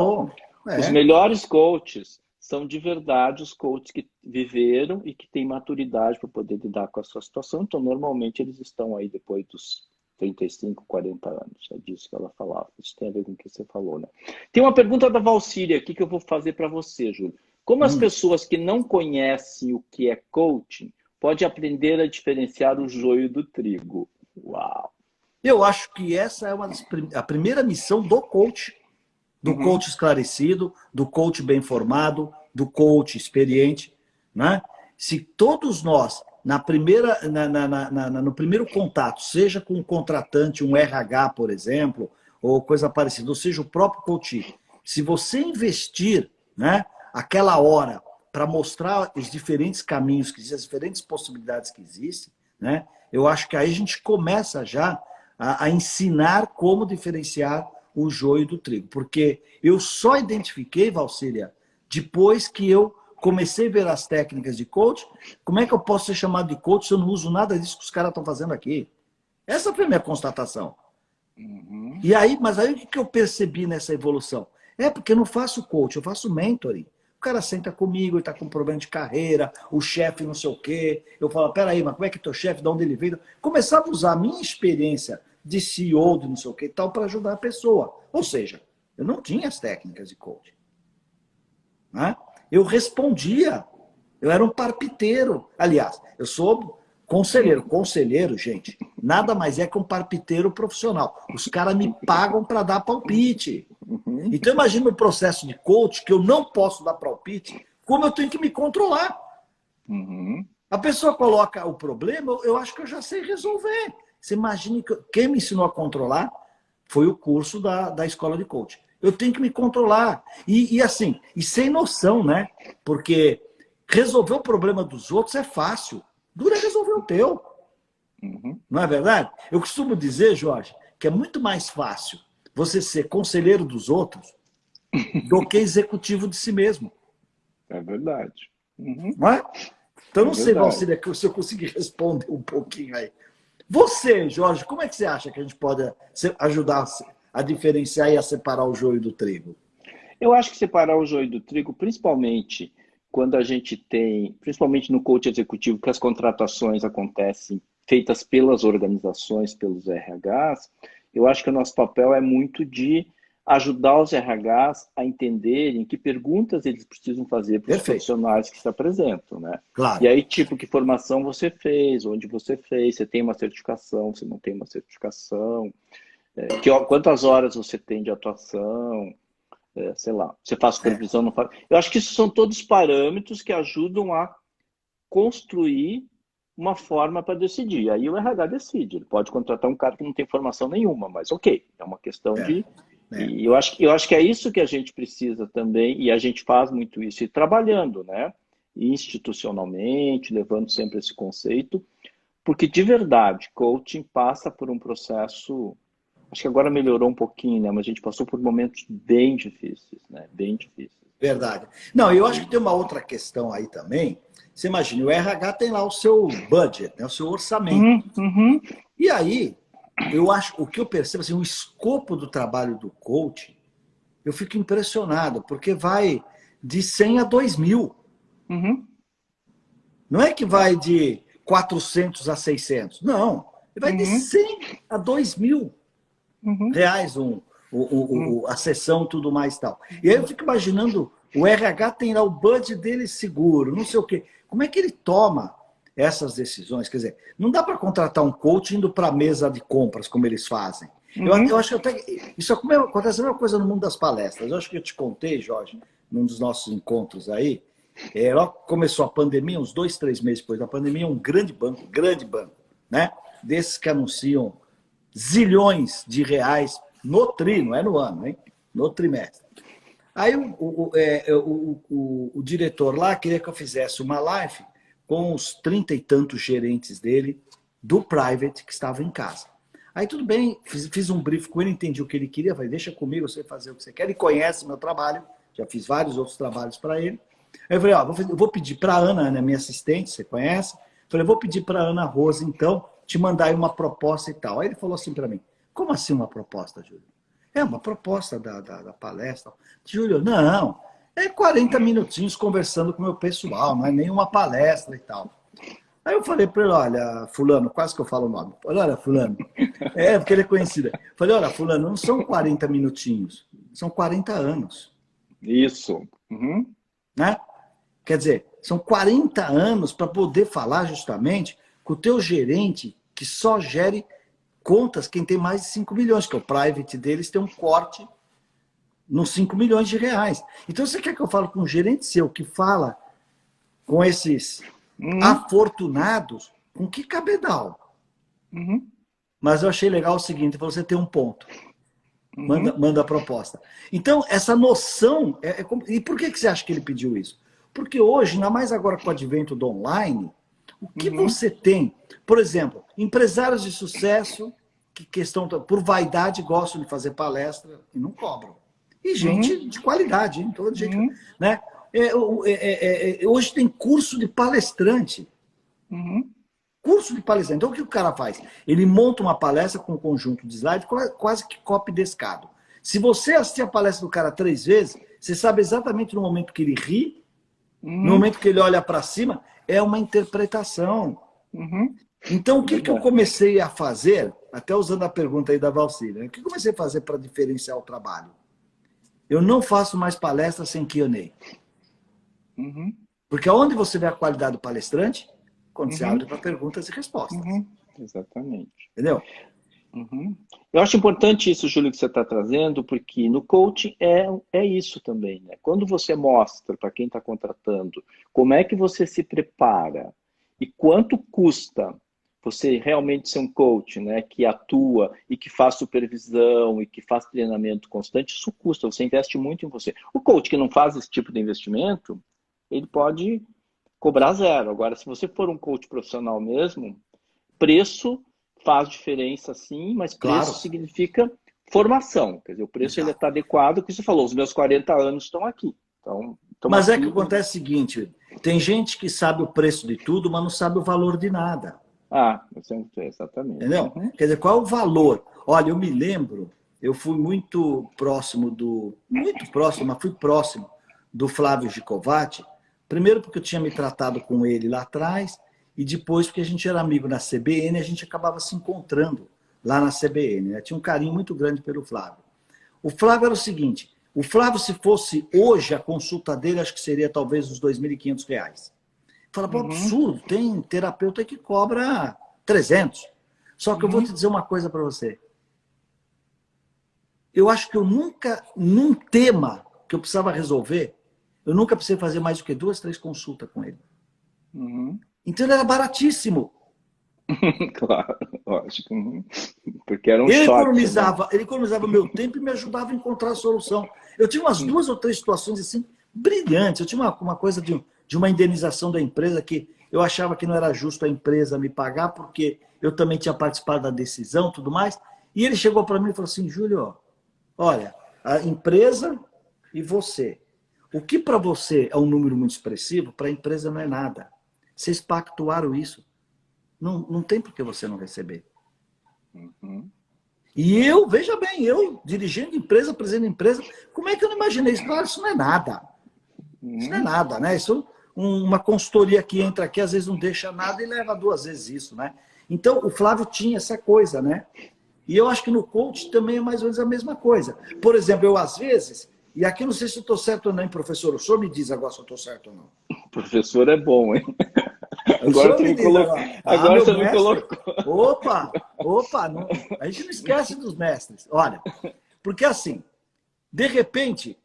bom. Os melhores coaches são de verdade os coaches que viveram e que têm maturidade para poder lidar com a sua situação. Então, normalmente, eles estão aí depois dos 35, 40 anos. É disso que ela falava. Isso tem a ver com o que você falou, né? Tem uma pergunta da Valcíria aqui que eu vou fazer para você, Júlio. Como as pessoas que não conhecem o que é coaching podem aprender a diferenciar o joio do trigo? Uau! Eu acho que essa é a primeira missão do coach. Do coach esclarecido, do coach bem formado, do coach experiente, né? Se todos nós, no primeiro contato, seja com um contratante, um RH, por exemplo, ou coisa parecida, ou seja, o próprio coach, se você investir, né, aquela hora para mostrar os diferentes caminhos que existem, as diferentes possibilidades que existem, né, eu acho que aí a gente começa já a ensinar como diferenciar o joio do trigo. Porque eu só identifiquei, Valcíria, depois que eu comecei a ver as técnicas de coach. Como é que eu posso ser chamado de coach se eu não uso nada disso que os caras estão fazendo aqui? Essa foi a minha constatação. E aí, mas aí o que eu percebi nessa evolução? É porque eu não faço coach, eu faço mentoring. O cara senta comigo, ele está com um problema de carreira, o chefe não sei o quê. Eu falo, peraí, mas como é que teu chefe, de onde ele veio? Começava a usar a minha experiência de CEO, de não sei o que e tal, para ajudar a pessoa. Ou seja, eu não tinha as técnicas de coaching. Né? Eu respondia. Eu era um parpiteiro. Aliás, eu sou conselheiro. Conselheiro, gente, nada mais é que um parpiteiro profissional. Os caras me pagam para dar palpite. Então, imagina o processo de coach que eu não posso dar palpite, como eu tenho que me controlar. A pessoa coloca o problema, eu acho que eu já sei resolver. Você imagina que quem me ensinou a controlar foi o curso da escola de coaching. Eu tenho que me controlar. E assim, e sem noção, né? Porque resolver o problema dos outros é fácil. Dura é resolver o teu. Não é verdade? Eu costumo dizer, Jorge, que é muito mais fácil você ser conselheiro dos outros do que executivo de si mesmo. É verdade. Não é? Então, não sei, Valcíria, se eu conseguir responder um pouquinho aí. Você, Jorge, como é que você acha que a gente pode ajudar a diferenciar e a separar o joio do trigo? Eu acho que separar o joio do trigo, principalmente quando a gente tem, principalmente no coach executivo, que as contratações acontecem feitas pelas organizações, pelos RHs, eu acho que o nosso papel é muito de ajudar os RHs a entenderem que perguntas eles precisam fazer para os profissionais que se apresentam, né? Claro. E aí, tipo, que formação você fez, onde você fez, você tem uma certificação, você não tem uma certificação, quantas horas você tem de atuação, sei lá, você faz supervisão, não faz... Eu acho que isso são todos parâmetros que ajudam a construir uma forma para decidir. Aí o RH decide, ele pode contratar um cara que não tem formação nenhuma, mas ok, é uma questão de... E eu acho que é isso que a gente precisa também, e a gente faz muito isso, e trabalhando, né? Institucionalmente, levando sempre esse conceito, porque de verdade, coaching passa por um processo, acho que agora melhorou um pouquinho, né? Mas a gente passou por momentos bem difíceis, né? Bem difíceis. Verdade. Não, eu acho que tem uma outra questão aí também. Você imagina, o RH tem lá o seu budget, né? O seu orçamento. E aí, eu acho, o que eu percebo, assim, o escopo do trabalho do coach, eu fico impressionado, porque vai de 100 a 2.000. Não é que vai de 400 a 600. Não, vai de 100 a 2.000 reais a sessão, tudo mais e tal. E aí eu fico imaginando, o RH tem lá o budget dele seguro, não sei o quê. Como é que ele toma essas decisões? Quer dizer, não dá para contratar um coach indo para a mesa de compras, como eles fazem. Eu acho que até isso acontece a mesma coisa no mundo das palestras. Eu acho que eu te contei, Jorge, num dos nossos encontros aí. Logo começou a pandemia, uns 2, 3 meses depois da pandemia, um grande banco, né? Desses que anunciam zilhões de reais no tri, não é no ano, hein? No trimestre. Aí o diretor lá queria que eu fizesse uma live com os 30 e tantos gerentes dele do private que estavam em casa. Aí tudo bem, fiz um brief com ele, entendi o que ele queria, falei, deixa comigo, você fazer o que você quer. Ele conhece meu trabalho, já fiz vários outros trabalhos para ele. Aí eu falei, vou pedir para a Ana, minha assistente, você conhece? Falei, vou pedir para a Ana Rosa, então, te mandar aí uma proposta e tal. Aí ele falou assim para mim, como assim uma proposta, Júlio? É uma proposta da palestra. Júlio, não, é 40 minutinhos conversando com o meu pessoal, não é nenhuma palestra e tal. Aí eu falei para ele, olha, fulano, quase que eu falo o nome. Falei, olha, fulano, porque ele é conhecido. Falei, olha, fulano, não são 40 minutinhos, são 40 anos. Isso. Uhum. Né? Quer dizer, são 40 anos para poder falar justamente com o teu gerente que só gere contas quem tem mais de 5 milhões, que o private deles tem um corte nos 5 milhões de reais. Então você quer que eu fale com um gerente seu que fala com esses afortunados, com que cabedal? Uhum. Mas eu achei legal o seguinte, você tem um ponto. Manda a proposta. Então, essa noção... E por que você acha que ele pediu isso? Porque hoje, ainda mais agora com o advento do online, o que você tem? Por exemplo, empresários de sucesso que por vaidade gostam de fazer palestra e não cobram. E gente de qualidade, hein? Toda gente, né? Hoje tem curso de palestrante. Curso de palestrante. Então, o que o cara faz? Ele monta uma palestra com um conjunto de slides quase que copy-descado. Se você assistir a palestra do cara 3 vezes, você sabe exatamente no momento que ele ri, no momento que ele olha para cima, é uma interpretação. Então, o que eu comecei a fazer, até usando a pergunta aí da Valcília, o que eu comecei a fazer para diferenciar o trabalho? Eu não faço mais palestra sem Q&A. Porque aonde você vê a qualidade do palestrante? Quando você abre para perguntas e respostas. Exatamente. Entendeu? Eu acho importante isso, Júlio, que você está trazendo, porque no coaching é isso também, né? Quando você mostra para quem está contratando como é que você se prepara e quanto custa você realmente ser um coach, né, que atua e que faz supervisão e que faz treinamento constante, isso custa, você investe muito em você. O coach que não faz esse tipo de investimento, ele pode cobrar zero. Agora, se você for um coach profissional mesmo, preço faz diferença sim, mas preço significa formação. Quer dizer, o preço ele está adequado, o que você falou, os meus 40 anos estão aqui. Então, mas aqui, é que acontece o seguinte, tem gente que sabe o preço de tudo, mas não sabe o valor de nada. Exatamente. Entendeu? Quer dizer, qual é o valor? Olha, eu me lembro, eu fui muito próximo mas fui próximo do Flávio Gicovati, primeiro porque eu tinha me tratado com ele lá atrás, e depois porque a gente era amigo na CBN, a gente acabava se encontrando lá na CBN. Né? Tinha um carinho muito grande pelo Flávio. O Flávio era o seguinte, o Flávio, se fosse hoje, a consulta dele, acho que seria talvez uns R$2.500. Fala, pô, absurdo, tem terapeuta que cobra 300. Só que eu vou te dizer uma coisa para você. Eu acho que eu nunca, num tema que eu precisava resolver, eu nunca precisei fazer mais do que 2, 3 consultas com ele. Então ele era baratíssimo. Claro, lógico. Porque era um ele short. Ele economizava meu tempo e me ajudava a encontrar a solução. Eu tinha umas 2 ou 3 situações assim, brilhantes. Eu tinha uma coisa de uma indenização da empresa que eu achava que não era justo a empresa me pagar, porque eu também tinha participado da decisão e tudo mais. E ele chegou para mim e falou assim, Júlio, olha, a empresa e você. O que para você é um número muito expressivo, para a empresa não é nada. Vocês pactuaram isso. Não tem por que você não receber. E eu, veja bem, eu dirigindo empresa, presidente de empresa, como é que eu não imaginei isso? Claro, isso não é nada. Isso não é nada, né? Isso, uma consultoria que entra aqui, às vezes não deixa nada e leva 2 vezes isso, né? Então, o Flávio tinha essa coisa, né? E eu acho que no coach também é mais ou menos a mesma coisa. Por exemplo, eu às vezes, e aqui não sei se eu estou certo ou não, hein, professor? O senhor me diz agora se eu estou certo ou não. O professor é bom, hein? Agora você me colocou. Agora você me colocou. Opa, não, a gente não esquece dos mestres. Olha, porque assim, de repente,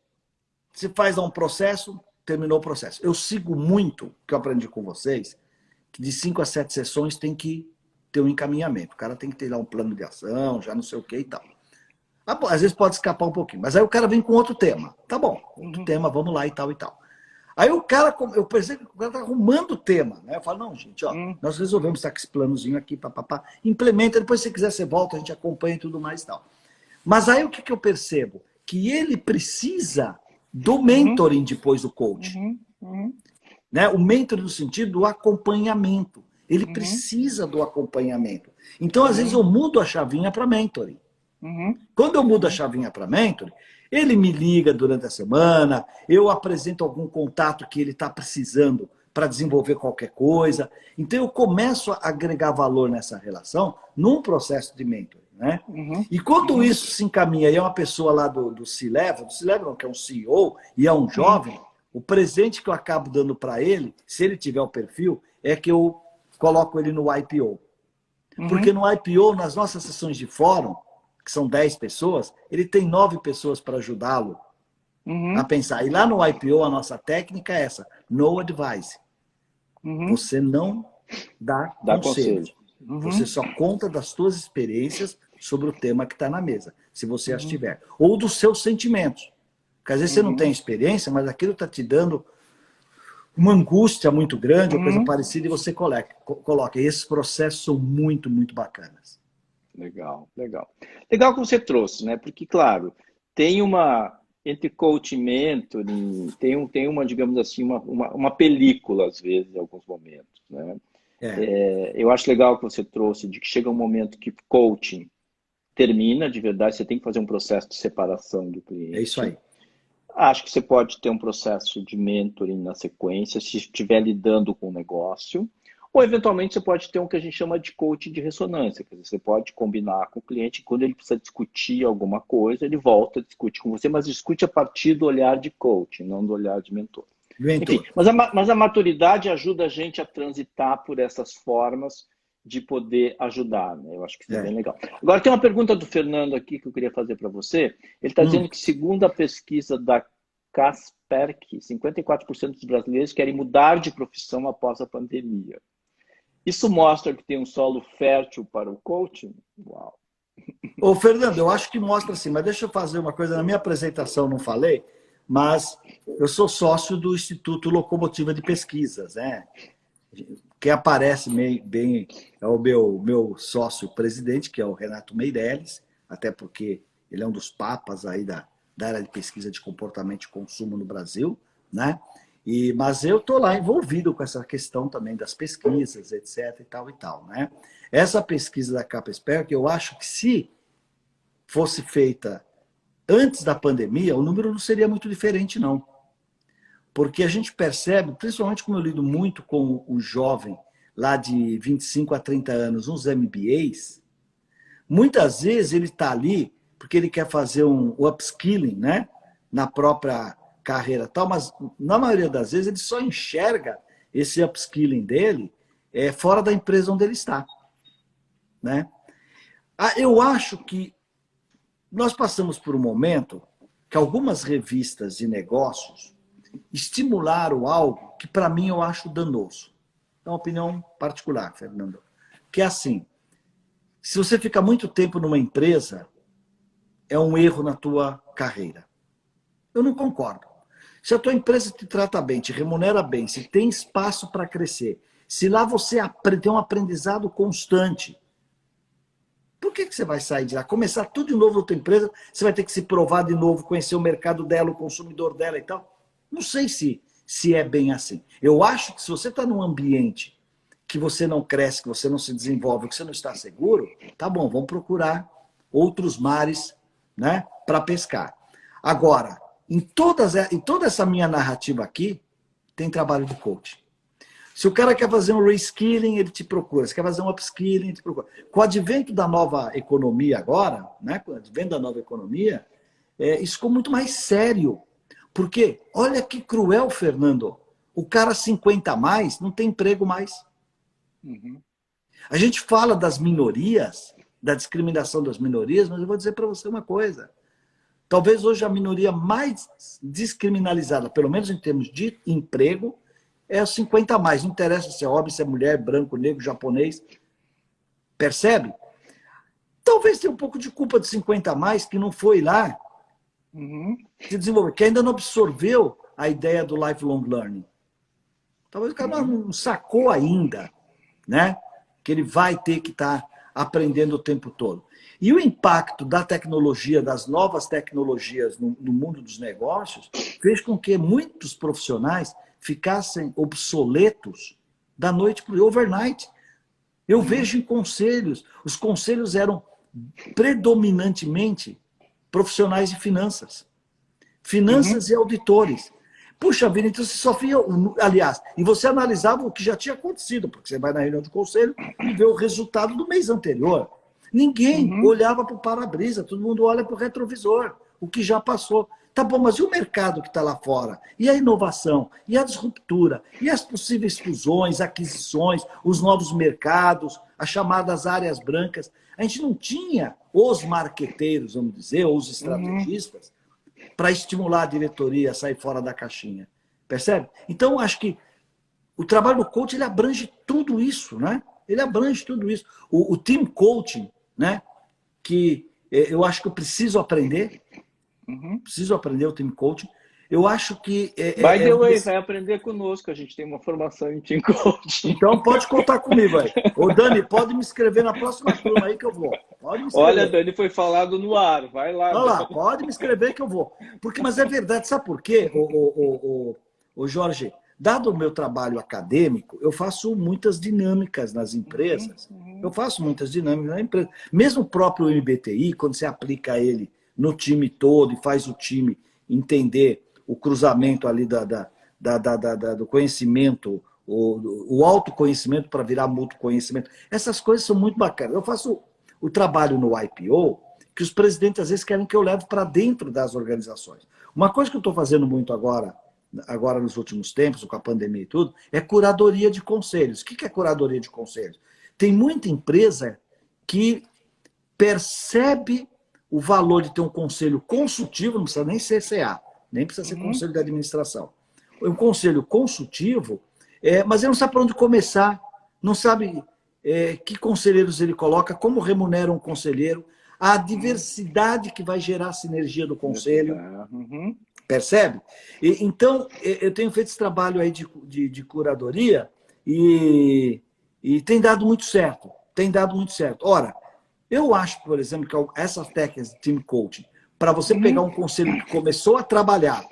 você faz um processo, terminou o processo. Eu sigo muito, que eu aprendi com vocês, que de 5 a 7 sessões tem que ter um encaminhamento. O cara tem que ter lá um plano de ação, já não sei o que e tal. Às vezes pode escapar um pouquinho, mas aí o cara vem com outro tema. Tá bom, outro tema, vamos lá e tal e tal. Aí o cara, eu pensei que o cara tá arrumando o tema, né? Eu falo, não, gente, nós resolvemos estar com esse planozinho aqui, papapá, implementa, depois se quiser você volta, a gente acompanha e tudo mais e tal. Mas aí o que eu percebo? Que ele precisa do mentoring depois do coach. Né? O mentoring no sentido do acompanhamento. Ele precisa do acompanhamento. Então, às vezes, eu mudo a chavinha para mentoring. Quando eu mudo a chavinha para mentoring, ele me liga durante a semana, eu apresento algum contato que ele está precisando para desenvolver qualquer coisa. Então, eu começo a agregar valor nessa relação num processo de mentoring, né? E quando isso se encaminha e é uma pessoa lá do C-Level, não, que é um CEO e é um jovem, o presente que eu acabo dando para ele, se ele tiver o perfil, é que eu coloco ele no IPO. Porque no IPO, nas nossas sessões de fórum, que são 10 pessoas, ele tem 9 pessoas para ajudá-lo a pensar. E lá no IPO, a nossa técnica é essa, no advice. Você não dá conselho. Você só conta das suas experiências sobre o tema que está na mesa, se você as tiver. Ou dos seus sentimentos. Porque às vezes você não tem experiência, mas aquilo está te dando uma angústia muito grande, ou coisa parecida, e você coloca. E esses processos são muito, muito bacanas. Legal, legal. Legal que você trouxe, né? Porque, claro, tem uma... Entre coach e mentoring, tem uma, digamos assim, uma película, às vezes, em alguns momentos, né? Eu acho legal que você trouxe de que chega um momento que coaching termina, de verdade, você tem que fazer um processo de separação do cliente. É isso aí. Acho que você pode ter um processo de mentoring na sequência, se estiver lidando com o negócio, ou eventualmente você pode ter um que a gente chama de coaching de ressonância, quer dizer, você pode combinar com o cliente, quando ele precisa discutir alguma coisa, ele volta a discutir com você, mas discute a partir do olhar de coaching, não do olhar de mentor. Enfim, mas a maturidade ajuda a gente a transitar por essas formas de poder ajudar, né? Eu acho que isso é bem legal. Agora, tem uma pergunta do Fernando aqui que eu queria fazer para você. Ele está dizendo que, segundo a pesquisa da Kaspersky, 54% dos brasileiros querem mudar de profissão após a pandemia. Isso mostra que tem um solo fértil para o coaching? Uau! Ô, Fernando, eu acho que mostra sim, mas deixa eu fazer uma coisa. Na minha apresentação não falei, mas eu sou sócio do Instituto Locomotiva de Pesquisas, né? Quem aparece bem é o meu sócio-presidente, que é o Renato Meirelles, até porque ele é um dos papas aí da área de pesquisa de comportamento e consumo no Brasil, né? Mas eu estou lá envolvido com essa questão também das pesquisas, etc. e tal, né? Essa pesquisa da Kaspersky, eu acho que se fosse feita antes da pandemia, o número não seria muito diferente, não. Porque a gente percebe, principalmente como eu lido muito com o jovem lá de 25 a 30 anos, uns MBAs, muitas vezes ele está ali porque ele quer fazer um upskilling, né? Na própria carreira tal, mas na maioria das vezes ele só enxerga esse upskilling dele fora da empresa onde ele está, né? Eu acho que nós passamos por um momento que algumas revistas de negócios estimularam algo que para mim eu acho danoso. É uma opinião particular, Fernando. Que é assim, se você fica muito tempo numa empresa, é um erro na tua carreira. Eu não concordo. Se a tua empresa te trata bem, te remunera bem, se tem espaço para crescer, se lá você tem um aprendizado constante, por que você vai sair de lá? Começar tudo de novo na tua empresa, você vai ter que se provar de novo, conhecer o mercado dela, o consumidor dela e tal. Não sei se é bem assim. Eu acho que se você está num ambiente que você não cresce, que você não se desenvolve, que você não está seguro, tá bom, vamos procurar outros mares, né, para pescar. Agora, em toda essa minha narrativa aqui, tem trabalho de coaching. Se o cara quer fazer um reskilling, ele te procura. Se quer fazer um upskilling, ele te procura. Com o advento da nova economia agora, né, com o advento da nova economia, isso ficou muito mais sério. Porque, olha que cruel, Fernando, o cara 50 a mais não tem emprego mais. A gente fala das minorias, da discriminação das minorias, mas eu vou dizer para você uma coisa. Talvez hoje a minoria mais descriminalizada, pelo menos em termos de emprego, é os 50 a mais. Não interessa se é homem, se é mulher, branco, negro, japonês. Percebe? Talvez tenha um pouco de culpa de 50 a mais que não foi lá se desenvolver, que ainda não absorveu a ideia do lifelong learning. Talvez o cara não sacou ainda, né? Que ele vai ter que estar aprendendo o tempo todo. E o impacto da tecnologia, das novas tecnologias no mundo dos negócios, fez com que muitos profissionais ficassem obsoletos da noite para o overnight. Eu vejo em conselhos, os conselhos eram predominantemente profissionais de finanças. Finanças e auditores. Puxa vida, então você só via, aliás, e você analisava o que já tinha acontecido, porque você vai na reunião do conselho e vê o resultado do mês anterior. Ninguém Uhum. olhava para o para-brisa, todo mundo olha para o retrovisor, o que já passou. Tá bom, mas e o mercado que está lá fora? E a inovação? E a disruptura? E as possíveis fusões, aquisições, os novos mercados, as chamadas áreas brancas? A gente não tinha os marqueteiros, vamos dizer, ou os Uhum. estrategistas, para estimular a diretoria a sair fora da caixinha. Percebe? Então, acho que o trabalho do coach ele abrange tudo isso, né? Ele abrange tudo isso. O team coaching, né? Que eu acho que eu Uhum. preciso aprender o team coaching. Eu acho que By é the um way, desse... vai aprender conosco. A gente tem uma formação em Team Coaching. Então pode contar comigo aí. Ô Dani, pode me inscrever na próxima turma aí que eu vou. Pode me Olha, inscrever. Dani, foi falado no ar. Vai lá, Olha lá, Dani. pode me escrever que eu vou. Porque, mas é verdade, sabe por quê, o Jorge? Dado o meu trabalho acadêmico, eu faço muitas dinâmicas nas Uhum. empresas. Eu Uhum. faço muitas dinâmicas na empresa. Mesmo o próprio MBTI, quando você aplica ele no time todo e faz o time entender o cruzamento ali do conhecimento, o autoconhecimento para virar mútuo conhecimento, essas coisas são muito bacanas. Eu faço o trabalho no IPO, que os presidentes às vezes querem que eu leve para dentro das organizações. Uma coisa que eu estou fazendo muito agora nos últimos tempos, com a pandemia e tudo, é curadoria de conselhos. O que é curadoria de conselhos? Tem muita empresa que percebe o valor de ter um conselho consultivo, não precisa nem ser CA, nem precisa ser Uhum. conselho de administração. Um conselho consultivo, mas ele não sabe para onde começar, não sabe que conselheiros ele coloca, como remunera um conselheiro, a Uhum. diversidade que vai gerar a sinergia do conselho, Uhum. percebe? Então, eu tenho feito esse trabalho aí de curadoria e tem dado muito certo. Tem dado muito certo. Ora, eu acho, por exemplo, que essas técnicas de team coaching, para você pegar Uhum. um conselho que começou a trabalhar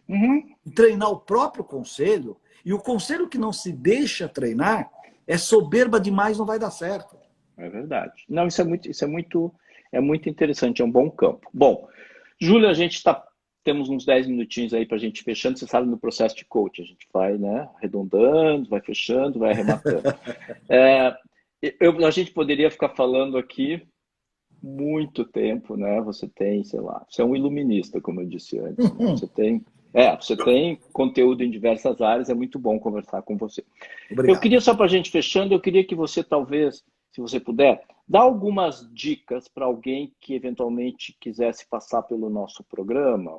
Uhum. e treinar o próprio conselho, e o conselho que não se deixa treinar é soberba demais, não vai dar certo. É verdade. Não, é muito interessante, é um bom campo. Bom, Júlia, temos uns 10 minutinhos aí para a gente fechando. Você sabe, no processo de coach, a gente vai, né, arredondando, vai fechando, vai arrematando. É, a gente poderia ficar falando aqui muito tempo, né? Você tem, sei lá, você é um iluminista, como eu disse antes, né? Você tem conteúdo em diversas áreas, é muito bom conversar com você. Eu Obrigado. queria, só para a gente fechando, eu queria que você talvez, se você puder, dar algumas dicas para alguém que eventualmente quisesse passar pelo nosso programa,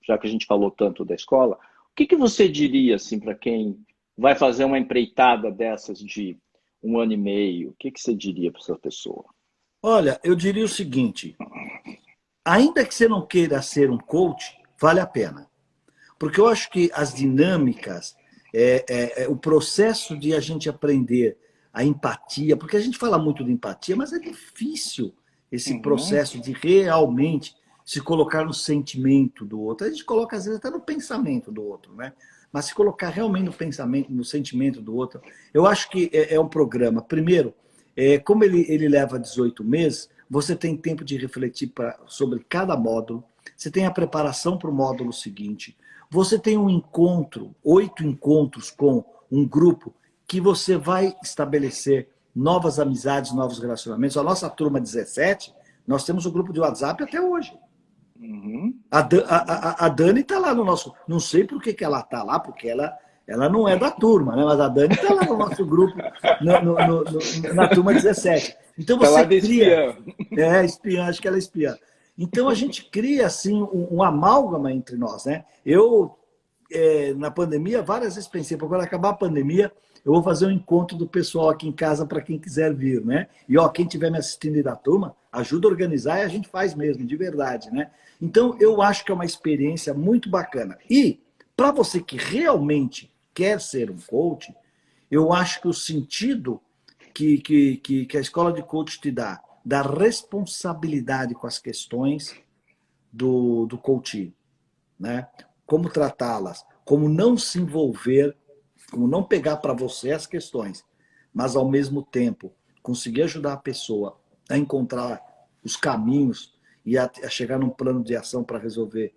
já que a gente falou tanto da escola, o que você diria assim para quem vai fazer uma empreitada dessas de 1 ano e meio? O que você diria para essa pessoa? Olha, eu diria o seguinte, ainda que você não queira ser um coach, vale a pena. Porque eu acho que as dinâmicas, o processo de a gente aprender a empatia, porque a gente fala muito de empatia, mas é difícil esse Uhum, processo de realmente se colocar no sentimento do outro. A gente coloca, às vezes, até no pensamento do outro, né? Mas se colocar realmente no pensamento, no sentimento do outro, eu acho que é um programa. Primeiro, como ele leva 18 meses, você tem tempo de refletir sobre cada módulo, você tem a preparação para o módulo seguinte, você tem um encontro, 8 encontros com um grupo que você vai estabelecer novas amizades, novos relacionamentos. A nossa turma 17, nós temos um grupo de WhatsApp até hoje. uhum. A Dani está lá no nosso. Não sei por que ela está lá, porque ela não é da turma, né? Mas a Dani está lá no nosso grupo, na turma 17. Então você Pelada cria. espiã. Espiã, acho que ela é espiã. Então a gente cria assim um amálgama entre nós, né? Eu na pandemia, várias vezes pensei, para quando acabar a pandemia, eu vou fazer um encontro do pessoal aqui em casa para quem quiser vir, né? E ó, quem estiver me assistindo aí da turma, ajuda a organizar e a gente faz mesmo, de verdade, né? Então, eu acho que é uma experiência muito bacana. E, para você que realmente quer ser um coach, eu acho que o sentido que a escola de coach te dá, da responsabilidade com as questões do coaching, né? Como tratá-las, como não se envolver, como não pegar para você as questões, mas ao mesmo tempo conseguir ajudar a pessoa a encontrar os caminhos e a chegar num plano de ação para resolver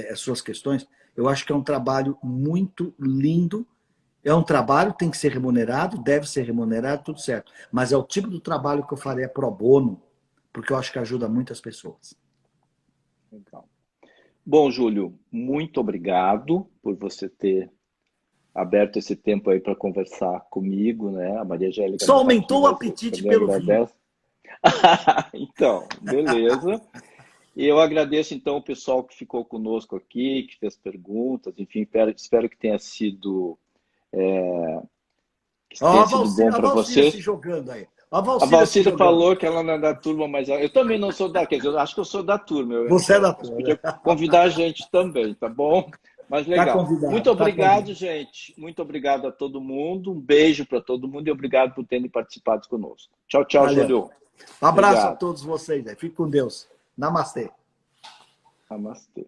as suas questões. Eu acho que é um trabalho muito lindo. É um trabalho, tem que ser remunerado, deve ser remunerado, tudo certo. Mas é o tipo do trabalho que eu faria pro bono, porque eu acho que ajuda muitas pessoas. Legal. Bom, Júlio, muito obrigado por você ter aberto esse tempo aí para conversar comigo, né? A Maria Angélica Só não está aqui, aumentou o mas eu apetite também pelo vinho. agradeço. Então, beleza. E eu agradeço, então, o pessoal que ficou conosco aqui, que fez perguntas, enfim, espero que tenha sido, Ó, bom A para Valcíria se vocês. jogando aí. A A Valcíria se Valcíria jogando. falou que ela não é da turma, mas eu também não sou da, quer dizer, eu acho que eu sou da turma, Você é da Mas turma, né? podia convidar a gente também, tá bom? Mas Tá legal. Muito convidado, tá obrigado, convidado. gente. Muito obrigado a todo mundo. Um beijo para todo mundo e obrigado por terem participado conosco. Tchau, tchau, Valeu. Júlio. Um abraço a Obrigado. todos vocês aí. Fique com Deus. Namastê. Namastê.